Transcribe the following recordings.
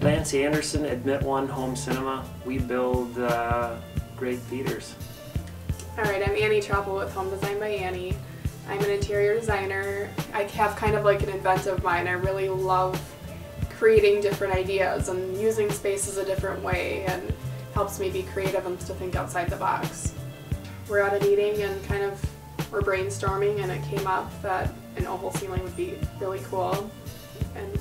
Lance Anderson, Admit One Home Cinema. We build great theaters. Alright, I'm Annie Tropple with Home Design by Annie. I'm an interior designer. I have kind of like an inventive mind. I really love creating different ideas and using spaces a different way, and helps me be creative and to think outside the box. We're at a meeting and we're brainstorming, and it came up that an oval ceiling would be really cool. And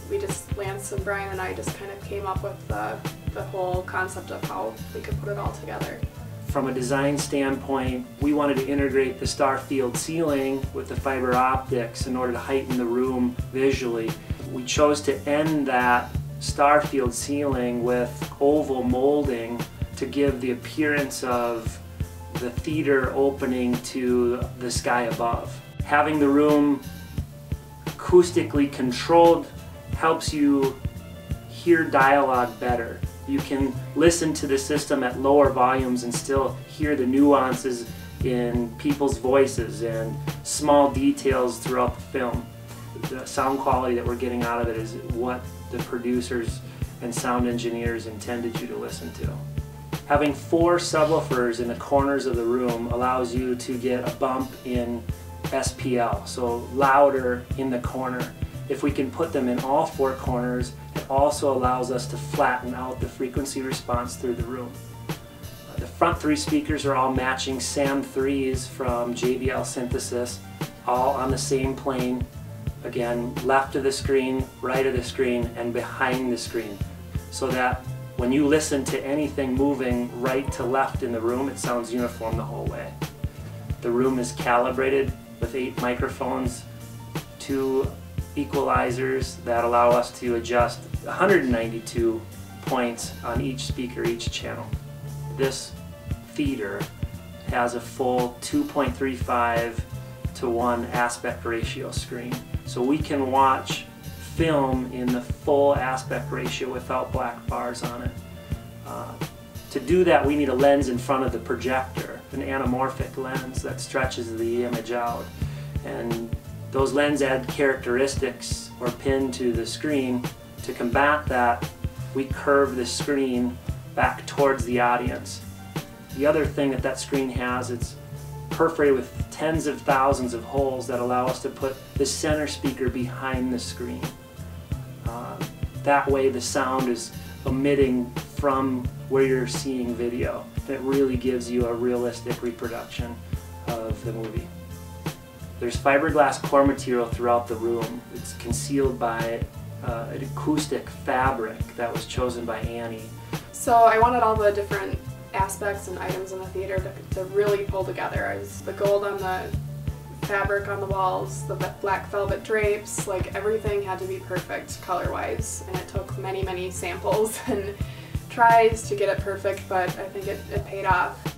Lance and Brian and I just kind of came up with the whole concept of how we could put it all together. From a design standpoint, we wanted to integrate the star-field ceiling with the fiber optics in order to heighten the room visually. We chose to end that star-field ceiling with oval molding to give the appearance of the theater opening to the sky above. Having the room acoustically controlled helps you hear dialogue better. You can listen to the system at lower volumes and still hear the nuances in people's voices and small details throughout the film. The sound quality that we're getting out of it is what the producers and sound engineers intended you to listen to. Having 4 subwoofers in the corners of the room allows you to get a bump in SPL, so louder in the corner. If we can put them in all 4 corners, it also allows us to flatten out the frequency response through the room. The front 3 speakers are all matching SAM 3s from JBL Synthesis, all on the same plane. Again, left of the screen, right of the screen, and behind the screen, so that when you listen to anything moving right to left in the room, it sounds uniform the whole way. The room is calibrated with 8 microphones, 2 equalizers that allow us to adjust 192 points on each speaker, each channel. This theater has a full 2.35 to 1 aspect ratio screen. So we can watch film in the full aspect ratio without black bars on it. To do that, we need a lens in front of the projector, an anamorphic lens that stretches the image out. And those lens add characteristics or pin to the screen. To combat that, we curve the screen back towards the audience. The other thing that screen has, it's perforated with tens of thousands of holes that allow us to put the center speaker behind the screen. That way the sound is emitting from where you're seeing video. It really gives you a realistic reproduction of the movie. There's fiberglass core material throughout the room. It's concealed by an acoustic fabric that was chosen by Annie. So I wanted all the different aspects and items in the theater to really pull together. The gold on the fabric on the walls, the black velvet drapes, like everything had to be perfect color-wise, and it took many samples and tries to get it perfect, but I think it paid off.